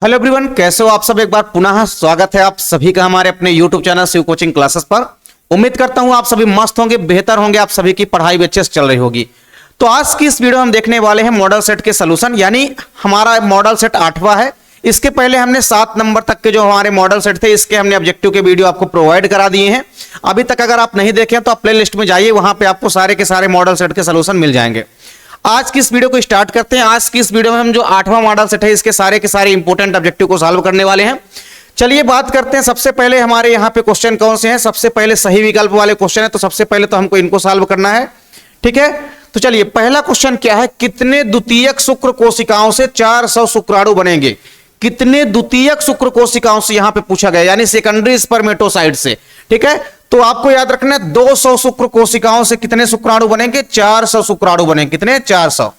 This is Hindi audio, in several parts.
हेलो एवरीवन, कैसे हो आप सब। एक बार पुनः स्वागत है आप सभी का हमारे अपने YouTube channel Shiv coaching classes पर। उम्मीद करता हूं आप सभी मस्त होंगे, बेहतर होंगे, आप सभी की पढ़ाई भी अच्छे से चल रही होगी। तो आज की इस वीडियो में हम देखने वाले हैं मॉडल सेट के सलूशन, यानी हमारा मॉडल सेट 8वां है। इसके पहले हमने 7 नंबर तक के जो हमारे मॉडल सेट थे इसके हमने ऑब्जेक्टिव के वीडियो आपको प्रोवाइड करा दिए हैं। अभी तक अगर आप नहीं देखें तो आप प्ले लिस्ट में जाइए, वहां पे आपको सारे के सारे मॉडल सेट के सलूशन मिल जाएंगे। आज की इस वीडियो को स्टार्ट करते हैं। आज की इस वीडियो में हम जो 8वां मॉडल सेट है इसके सारे के सारे इंपॉर्टेंट ऑब्जेक्टिव को सॉल्व करने वाले हैं। चलिए बात करते हैं। सबसे पहले हमारे यहाँ पे क्वेश्चन कौन से हैं। सबसे पहले सही विकल्प वाले क्वेश्चन है, तो सबसे पहले तो हमको इनको सॉल्व करना है, ठीक है। तो चलिए पहला क्वेश्चन क्या है, कितने द्वितीयक शुक्र कोशिकाओं से 400 शुक्राणु बनेंगे। कितने द्वितीयक शुक्र कोशिकाओं से यहां पे पूछा गया, यानी सेकेंडरी स्पर्मेटोसाइट से, ठीक है। तो आपको याद रखना है 200 शुक्र कोशिकाओं से कितने शुक्राणु बनेंगे, 400 शुक्राणु बनेंगे। कितने, 400।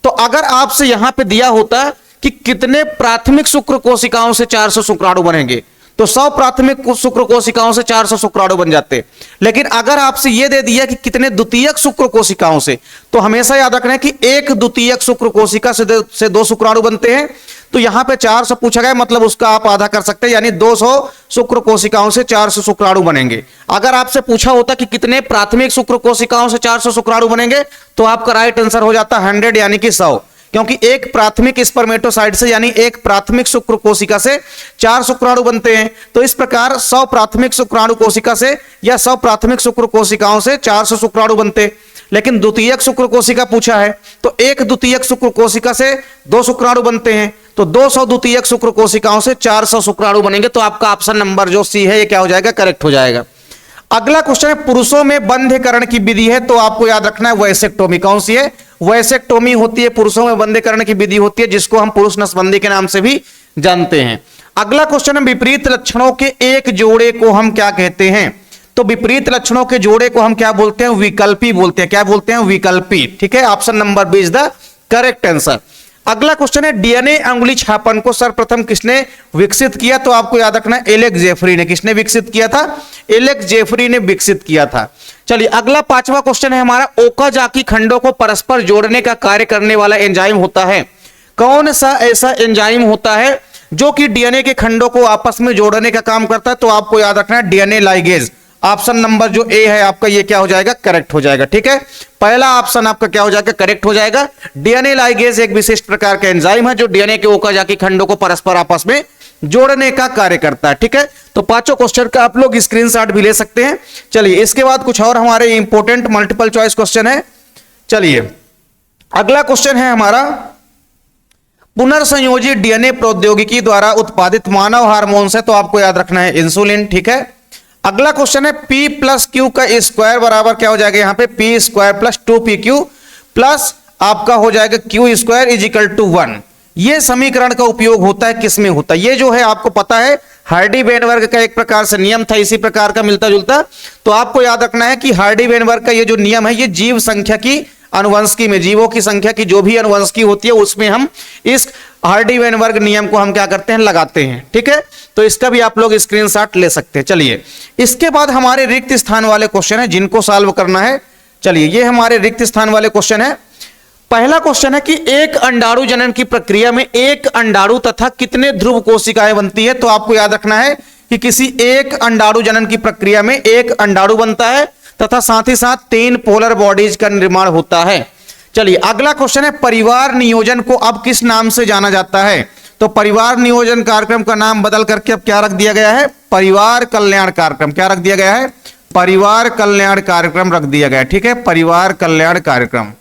तो अगर आपसे यहां पे दिया होता कि कितने प्राथमिक शुक्र कोशिकाओं से 400 शुक्राणु बनेंगे, तो 100 प्राथमिक शुक्र कोशिकाओं से 400 शुक्राणु बन जाते। लेकिन अगर आपसे यह दे दिया कि कितने द्वितीयक शुक्र कोशिकाओं से, तो हमेशा याद रखना है कि एक द्वितीयक शुक्र कोशिका से 2 शुक्राणु बनते हैं। तो यहां पे 400 पूछा गया, मतलब उसका आप आधा कर सकते हैं, यानी 200 शुक्र कोशिकाओं से 400 शुक्राणु बनेंगे। अगर आपसे पूछा होता कि कितने प्राथमिक शुक्र कोशिकाओं से 400 शुक्राणु बनेंगे, तो आपका राइट आंसर हो जाता 100, यानी कि 100, क्योंकि एक प्राथमिक स्पर्मेटोसाइट से, यानी एक प्राथमिक शुक्र कोशिका से 4 शुक्राणु बनते हैं। तो इस प्रकार 100 प्राथमिक शुक्राणु कोशिका से या 100 प्राथमिक शुक्र कोशिकाओं से 400 शुक्राणु बनते। लेकिन द्वितीयक शुक्र कोशिका पूछा है, तो एक द्वितीयक शुक्र कोशिका से 2 शुक्राणु बनते हैं। तो 200 द्वितीयक शुक्र कोशिकाओं से 400 शुक्राणु बनेंगे। तो आपका ऑप्शन नंबर जो सी है ये क्या हो जाएगा, करेक्ट हो जाएगा। अगला क्वेश्चन है, पुरुषों में बंध्यकरण की विधि है, तो आपको याद रखना है वैसेक्टोमी। कौन सी है, वैसेक्टोमी होती है, पुरुषों में बंध्यकरण की विधि होती है, जिसको हम पुरुष नसबंदी के नाम से भी जानते हैं। अगला क्वेश्चन है, विपरीत लक्षणों के एक जोड़े को हम क्या कहते हैं। तो विपरीत लक्षणों के जोड़े को हम क्या बोलते हैं, विकल्पी बोलते हैं। क्या बोलते हैं, विकल्पी, ठीक है। Option number B is the correct answer. अगला क्वेश्चन है, डीएनए अंगुली छापन को सर्वप्रथम किसने विकसित किया। तो आपको याद रखना है एलेक्स जेफरी ने। किसने विकसित किया था, एलेक्स जेफरी ने विकसित किया था। चलिए अगला 5वां क्वेश्चन है हमारा, ओकाजाकी खंडों को परस्पर जोड़ने का कार्य करने वाला एंजाइम होता है। कौन सा ऐसा एंजाइम होता है जो कि डीएनए के खंडों को आपस में जोड़ने का काम करता है। तो आपको याद रखना है डीएनए लाइगेज। ऑप्शन नंबर जो ए है आपका, ये क्या हो जाएगा, करेक्ट हो जाएगा, ठीक है। पहला ऑप्शन आपका क्या हो जाएगा, करेक्ट हो जाएगा। डीएनए लाइगेज एक विशिष्ट प्रकार का एंजाइम है जो डीएनए के ओकाजाकी खंडों को परस्पर आपस में जोड़ने का कार्य करता है, ठीक है। तो 5 क्वेश्चन का आप लोग स्क्रीनशॉट भी ले सकते हैं। चलिए इसके बाद कुछ और हमारे इंपॉर्टेंट मल्टीपल चॉइस क्वेश्चन है। चलिए अगला क्वेश्चन है हमारा, पुनर्संयोजित डीएनए प्रौद्योगिकी द्वारा उत्पादित मानव हार्मोन्स है, तो आपको याद रखना है इंसुलिन, ठीक है। अगला क्वेश्चन है, P + Q का स्क्वायर बराबर क्या हो जाएगा, यहां पे P² + 2PQ प्लस आपका हो जाएगा Q² = 1। ये समीकरण का उपयोग होता है किसमें होता है, ये जो है आपको पता है हार्डी-वेनबर्ग का एक प्रकार से नियम था, इसी प्रकार का मिलता जुलता। तो आपको याद रखना है कि हार्डी-वेनबर्ग का ये जो नियम है, ये जीव संख्या की अनुवंशिकी में, जीवों की संख्या की जो भी अनुवंशिकी होती है उसमें हम इस हार्डी-वेनबर्ग नियम को हम क्या करते हैं, लगाते हैं, ठीक है। तो इसका भी आप लोग स्क्रीनशॉट ले सकते हैं। चलिए इसके बाद हमारे रिक्त स्थान वाले क्वेश्चन है जिनको सॉल्व करना है। चलिए ये हमारे रिक्त स्थान वाले क्वेश्चन है। पहला क्वेश्चन है कि एक अंडाणु जनन की प्रक्रिया में एक अंडाणु तथा कितने ध्रुव कोशिकाएं बनती है। तो आपको याद रखना है कि किसी एक अंडाणु जनन की प्रक्रिया में एक अंडाणु बनता है तथा साथ ही साथ 3 पोलर बॉडीज का निर्माण होता है। चलिए अगला क्वेश्चन है, परिवार नियोजन को अब किस नाम से जाना जाता है। तो परिवार नियोजन कार्यक्रम का नाम बदल करके अब क्या रख दिया गया है, परिवार कल्याण कार्यक्रम। क्या रख दिया गया है, परिवार कल्याण कार्यक्रम रख दिया गया है, ठीक है, परिवार कल्याण कार्यक्रम।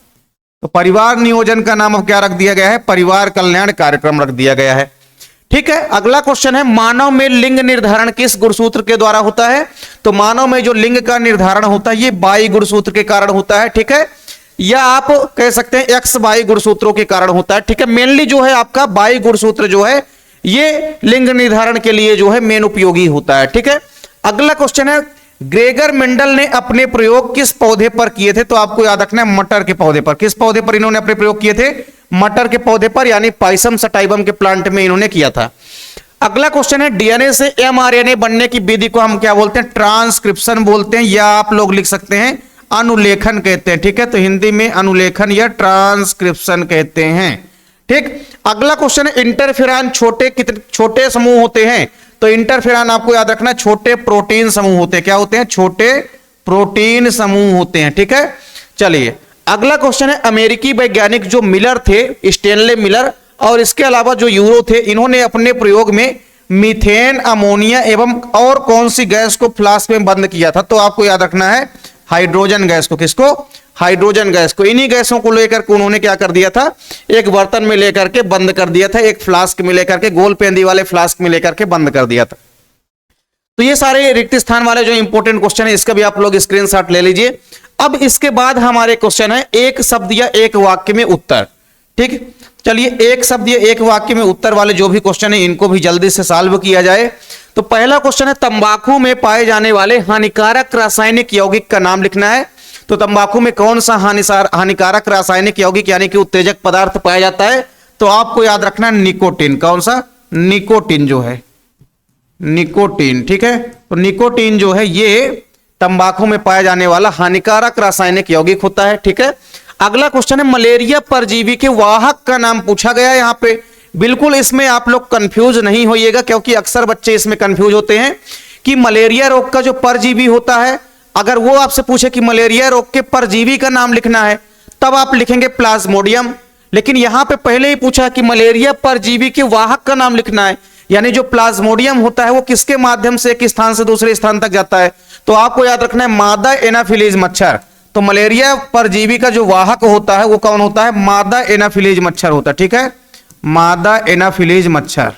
तो परिवार नियोजन का नाम अब क्या रख दिया गया है, परिवार कल्याण कार्यक्रम रख दिया गया है, ठीक है। अगला क्वेश्चन है, मानव में लिंग निर्धारण किस गुणसूत्र के द्वारा होता है। तो मानव में जो लिंग का निर्धारण होता है ये बाई गुणसूत्र के कारण होता है, ठीक है, या आप कह सकते हैं एक्स बाई गुणसूत्रों के कारण होता है, ठीक है। मेनली जो है आपका बाई गुणसूत्र जो है ये लिंग निर्धारण के लिए जो है मेन उपयोगी होता है, ठीक है। अगला क्वेश्चन है, ग्रेगर मेंडल ने अपने प्रयोग किस पौधे पर किए थे। तो आपको याद रखना है मटर के पौधे पर। किस पौधे पर इन्होंने अपने प्रयोग किए थे, मटर के पौधे पर, यानी पाइसम सटाइवम के प्लांट में इन्होंने किया था। अगला क्वेश्चन है, डीएनए से एमआरएनए बनने की विधि को हम क्या बोलते हैं, ट्रांसक्रिप्शन बोलते हैं, या आप लोग लिख सकते हैं अनुलेखन कहते हैं, ठीक है। तो हिंदी में अनुलेखन या ट्रांसक्रिप्शन कहते हैं, ठीक। अगला क्वेश्चन है इंटरफेरॉन कितने छोटे समूह होते हैं? तो इंटरफेरॉन आपको याद रखना छोटे प्रोटीन समूह होते हैं। क्या होते हैं? छोटे प्रोटीन समूह होते हैं। ठीक है, चलिए अगला क्वेश्चन है अमेरिकी वैज्ञानिक जो मिलर थे, स्टेनले मिलर, और इसके अलावा जो यूरो थे, इन्होंने अपने प्रयोग में मीथेन, अमोनिया एवं और कौन सी गैस को फ्लास्क में बंद किया था? तो आपको याद रखना है हाइड्रोजन गैस को। किसको? हाइड्रोजन गैस को। इन्हीं गैसों को लेकर के उन्होंने क्या कर दिया था? एक बर्तन में लेकर के बंद कर दिया था, एक फ्लास्क में लेकर के, गोल पेंदी वाले फ्लास्क में लेकर के बंद कर दिया था। तो ये सारे रिक्त स्थान वाले जो इंपॉर्टेंट क्वेश्चन है, इसका भी आप लोग स्क्रीनशॉट ले लीजिए। अब इसके बाद हमारे क्वेश्चन है एक शब्द या एक वाक्य में उत्तर। ठीक, चलिए एक शब्द या एक वाक्य में उत्तर वाले जो भी क्वेश्चन है इनको भी जल्दी से सॉल्व किया जाए। तो पहला क्वेश्चन है तंबाकू में पाए जाने वाले हानिकारक रासायनिक यौगिक का नाम लिखना है। तो तंबाकू में कौन सा हानिकारक रासायनिक यौगिक यानी कि उत्तेजक पदार्थ पाया जाता है? तो आपको याद रखना है निकोटीन। कौन सा? निकोटीन जो है, निकोटीन। ठीक है, तो निकोटीन जो है ये तंबाकू में पाया जाने वाला हानिकारक रासायनिक यौगिक होता है। ठीक है, अगला क्वेश्चन है मलेरिया परजीवी के वाहक का नाम पूछा गया है यहाँ पे। बिल्कुल इसमें आप लोग कंफ्यूज नहीं होइएगा, क्योंकि अक्सर बच्चे इसमें कंफ्यूज होते हैं कि मलेरिया रोग का जो परजीवी होता है, अगर वो आपसे पूछे कि मलेरिया रोग के परजीवी का नाम लिखना है, तब आप लिखेंगे प्लाज्मोडियम। लेकिन यहां पे पहले ही पूछा कि मलेरिया परजीवी के वाहक का नाम लिखना है, यानी जो प्लाज्मोडियम होता है वो किसके माध्यम से एक स्थान से दूसरे स्थान तक जाता है? तो आपको याद रखना है मादा एनाफिलीज मच्छर। तो मलेरिया परजीवी का जो वाहक होता है वो कौन होता है? मादा एनाफिलीज मच्छर होता है। ठीक है, मादा एनाफिलीज मच्छर,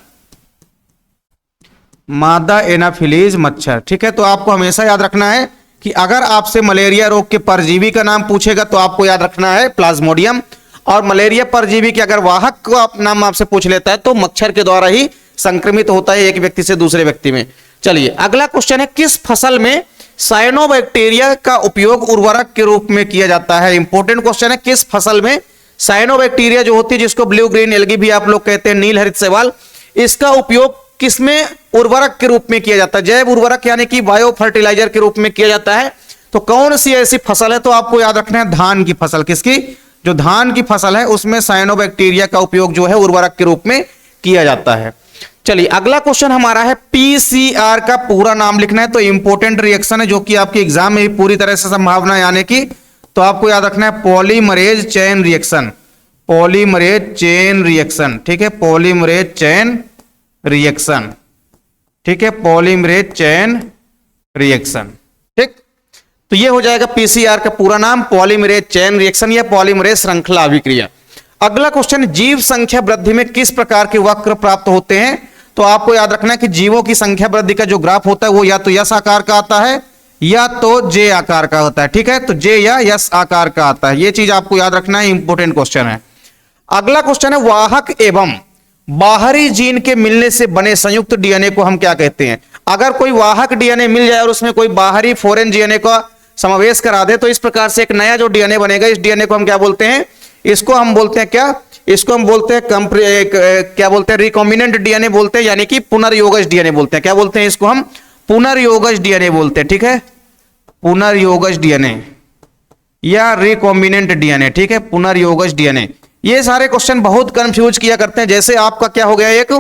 मादा एनाफिलीज मच्छर। ठीक है, तो आपको हमेशा याद रखना है कि अगर आपसे मलेरिया रोग के परजीवी का नाम पूछेगा तो आपको याद रखना है प्लाज्मोडियम, और मलेरिया परजीवी के अगर वाहक का नाम आपसे पूछ लेता है तो मच्छर के द्वारा ही संक्रमित होता है एक व्यक्ति से दूसरे व्यक्ति में। चलिए अगला क्वेश्चन है किस फसल में साइनोबैक्टीरिया का उपयोग उर्वरक के रूप में किया जाता है? इंपॉर्टेंट क्वेश्चन है, किस फसल में साइनोबैक्टीरिया जो होती है, जिसको ब्लू ग्रीन एल्गी भी आप लोग कहते हैं, नील हरित शैवाल, इसका उपयोग किसमें उर्वरक के रूप में किया जाता है? जैव उर्वरक यानी कि बायो फर्टिलाइजर के रूप में किया जाता है। तो कौन सी ऐसी फसल है? तो आपको याद रखना है धान की फसल। किसकी? जो धान की फसल है उसमें साइनोबैक्टीरिया का उपयोग जो है उर्वरक के रूप में किया जाता है। चलिए अगला क्वेश्चन हमारा है पीसीआर का पूरा नाम लिखना है। तो इंपॉर्टेंट रिएक्शन है जो कि आपके एग्जाम में भी पूरी तरह से संभावना है आने की। तो आपको याद रखना है polymerase chain reaction, polymerase chain reaction. ठीक है, पॉलीमरेज चेन रिएक्शन। ठीक है, पॉलीमरेज चेन रिएक्शन। ठीक, तो ये हो जाएगा पीसीआर का पूरा नाम, पॉलीमरेज चेन रिएक्शन या पॉलीमरेज श्रृंखला अभिक्रिया। अगला क्वेश्चन जीव संख्या वृद्धि में किस प्रकार के वक्र प्राप्त होते हैं? तो आपको याद रखना है कि जीवों की संख्या वृद्धि का जो ग्राफ होता है वो या तो यस आकार का आता है या तो जे आकार का होता है। ठीक है, तो जे या यस आकार का आता है, ये चीज आपको याद रखना है, इंपॉर्टेंट क्वेश्चन है। अगला क्वेश्चन है वाहक एवं बाहरी जीन के मिलने से बने संयुक्त डीएनए को हम क्या कहते हैं? अगर कोई वाहक डीएनए मिल जाए और उसमें कोई बाहरी फॉरेन डीएनए का समावेश करा दे तो इस प्रकार से एक नया जो डीएनए बनेगा, इस डीएनए को हम क्या बोलते हैं? इसको हम बोलते हैं क्या? इसको हम बोलते हैं क्या बोलते हैं? रिकॉम्बिनेंट डीएनए बोलते हैं, यानी कि पुनर्योगज डीएनए बोलते हैं। क्या बोलते हैं इसको? हम पुनर्योगज डीएनए बोलते हैं। ठीक है, पुनर्योगज डीएनए या रिकॉम्बिनेंट डीएनए। ठीक है, पुनर्योगज डीएनए। ये सारे क्वेश्चन बहुत कंफ्यूज किया करते हैं। जैसे आपका क्या हो गया, एक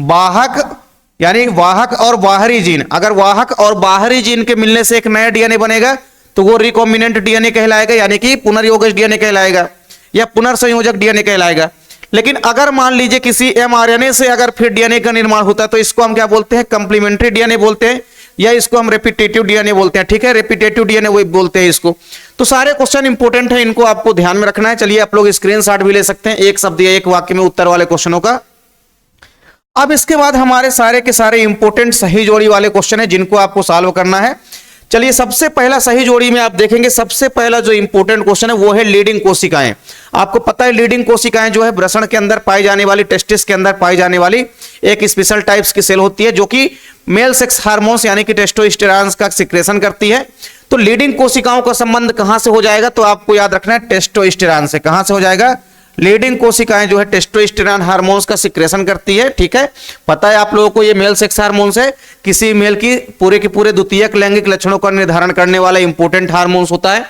वाहक यानी वाहक और बाहरी जीन, अगर वाहक और बाहरी जीन के मिलने से एक नया डीएनए बनेगा तो वो रिकॉम्बिनेंट डीएनए कहलाएगा, यानी कि पुनर्योगज डीएनए कहलाएगा या पुनर्संयोजक डीएनए कहलाएगा। लेकिन अगर मान लीजिए किसी एमआरएनए से अगर फिर डीएनए का निर्माण होता है तो इसको हम क्या बोलते हैं? कंप्लीमेंट्री डीएनए बोलते हैं, या इसको हम रेपिटेटिव डीएनए बोलते हैं। ठीक है, रेपिटेटिव डीएनए वो बोलते हैं इसको। तो सारे क्वेश्चन इंपॉर्टेंट है, इनको आपको ध्यान में रखना है। चलिए आप लोग स्क्रीनशॉट भी ले सकते हैं एक शब्द या एक वाक्य में उत्तर वाले क्वेश्चनों का। अब इसके बाद हमारे सारे के सारे इंपॉर्टेंट सही जोड़ी वाले क्वेश्चन है जिनको आपको सॉल्व करना है। चलिए सबसे पहला सही जोड़ी में आप देखेंगे, सबसे पहला जो इंपॉर्टेंट क्वेश्चन है वो है लीडिंग कोशिकाएं। आपको पता है लीडिंग कोशिकाएं जो है वृषण के अंदर पाई जाने वाली, टेस्टिस के अंदर पाई जाने वाली एक स्पेशल टाइप्स की सेल होती है जो कि मेल सेक्स हार्मोन्स यानी कि टेस्टोस्टेरॉन का सिक्रेशन करती है। तो लीडिंग कोशिकाओं का संबंध कहां से हो जाएगा? तो आपको याद रखना है टेस्टोस्टेरॉन से। कहां से हो जाएगा? लीडिंग कोशिकाएं जो है टेस्टोस्टेरॉन हार्मोन्स का सिक्रेशन करती है। ठीक है, पता है आप लोगों को ये मेल सेक्स हार्मोन्स है, किसी मेल की पूरे के पूरे द्वितीयक लैंगिक लक्षणों का निर्धारण करने वाला इंपॉर्टेंट हार्मोन्स होता है।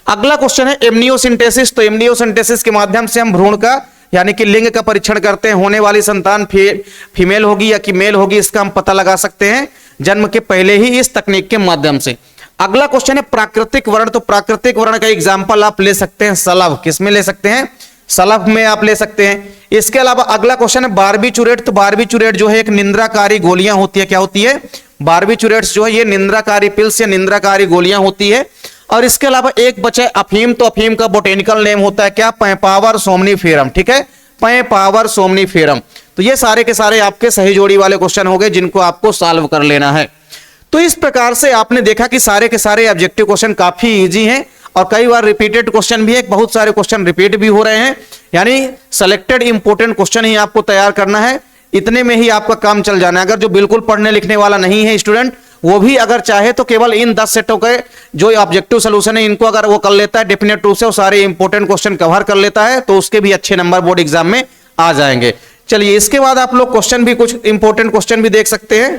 अगला क्वेश्चन है एमनियोसिंथेसिस। तो एमनियोसिंथेसिस के माध्यम से हम भ्रूण का यानी कि लिंग का परीक्षण करते हैं, होने वाली संतान फीमेल होगी या कि मेल होगी, इसका हम पता लगा सकते हैं जन्म के पहले ही इस तकनीक के माध्यम से। अगला क्वेश्चन है प्राकृतिक वर्ण। तो प्राकृतिक वर्ण का एग्जाम्पल आप ले सकते हैं सलभ, किसमें ले सकते हैं, सलभ में आप ले सकते हैं। इसके अलावा अगला क्वेश्चन है बारबीचुरेट। तो बारबीचुरेट जो है एक निंद्राकारी गोलियां होती है, क्या होती है, बारबीचुरेट्स जो है ये निंद्राकारी पिल्स या निंद्राकारी गोलियां होती है। और इसके अलावा एक बचा है अफीम। तो अफीम का बोटेनिकल नेम होता है क्या, पैपावर सोमनीफेरम, ठीक है, पैपावर सोमनीफेरम। तो ये सारे के सारे आपके सही जोड़ी वाले क्वेश्चन हो गए जिनको आपको सॉल्व कर लेना है। तो इस प्रकार से आपने देखा कि सारे के सारे ऑब्जेक्टिव क्वेश्चन काफी इजी हैं और कई बार रिपीटेड क्वेश्चन भी है, बहुत सारे क्वेश्चन रिपीट भी हो रहे हैं, यानी सेलेक्टेड इंपोर्टेंट क्वेश्चन ही आपको तैयार करना है, इतने में ही आपका काम चल जाना है। अगर जो बिल्कुल पढ़ने लिखने वाला नहीं है स्टूडेंट, वो भी अगर चाहे तो केवल इन 10 सेटों के जो ऑब्जेक्टिव सोल्यूशन है इनको अगर वो कर लेता है डेफिनेट रूप से, वो सारे इंपोर्टेंट क्वेश्चन कवर कर लेता है, तो उसके भी अच्छे नंबर बोर्ड एग्जाम में आ जाएंगे। चलिए इसके बाद आप लोग क्वेश्चन भी कुछ इंपोर्टेंट क्वेश्चन भी देख सकते हैं,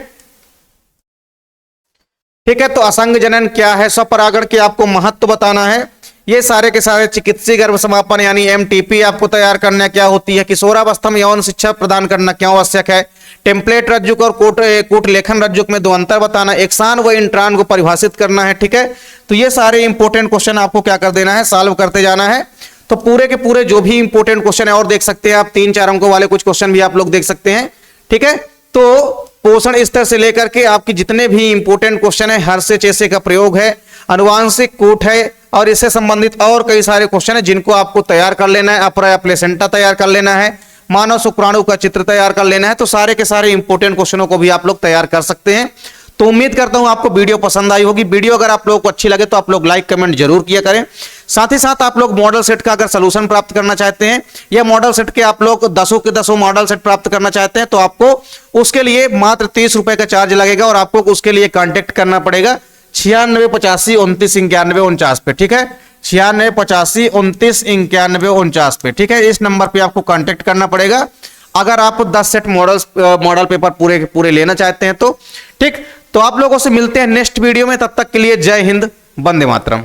ठीक है। तो असंग जनन क्या है, स्वपरागण के आपको महत्व बताना है, ये सारे के सारे चिकित्सीय गर्भ समापन यानी एमटीपी आपको तैयार करना क्या होती है, किशोरावस्था में यौन शिक्षा प्रदान करना क्यों आवश्यक है, टेम्पलेट रज्जुक और कूट लेखन रज्जुक में दो अंतर बताना, एक्सान व इंट्रान को परिभाषित करना है, ठीक है। तो ये सारे इंपोर्टेंट क्वेश्चन आपको क्या कर देना है, सॉल्व करते जाना है। तो पूरे के पूरे जो भी इंपोर्टेंट क्वेश्चन है और देख सकते हैं आप, 3-4 अंकों वाले कुछ क्वेश्चन भी आप लोग देख सकते हैं, ठीक है। तो पोषण स्तर से लेकर के आपकी जितने भी इंपोर्टेंट क्वेश्चन है, हर से चेसे का प्रयोग है, अनुवांशिक कूट है और इससे संबंधित और कई सारे क्वेश्चन है जिनको आपको तैयार कर लेना है, अपरा प्लेसेंटा तैयार कर लेना है, मानव शुक्राणु का चित्र तैयार कर लेना है। तो सारे के सारे इंपोर्टेंट क्वेश्चनों को भी आप लोग तैयार कर सकते हैं। तो उम्मीद करता हूं आपको वीडियो पसंद आई होगी। वीडियो अगर आप लोगों को अच्छी लगे तो आप लोग लाइक कमेंट जरूर किया करें। साथ ही साथ आप लोग मॉडल सेट का अगर सोल्यूशन प्राप्त करना चाहते हैं या मॉडल सेट के आप लोग 10 के 10 मॉडल सेट प्राप्त करना चाहते हैं तो आपको उसके लिए मात्र 30 रुपए का चार्ज लगेगा और आपको उसके लिए कॉन्टेक्ट करना पड़ेगा 9685299149 पे, ठीक है, 9685299149 पे, ठीक है। इस नंबर पे आपको कांटेक्ट करना पड़ेगा अगर आप 10 सेट मॉडल पेपर पूरे पूरे लेना चाहते हैं तो, ठीक। तो आप लोगों से मिलते हैं नेक्स्ट वीडियो में, तब तक के लिए जय हिंद, वंदे मातरम।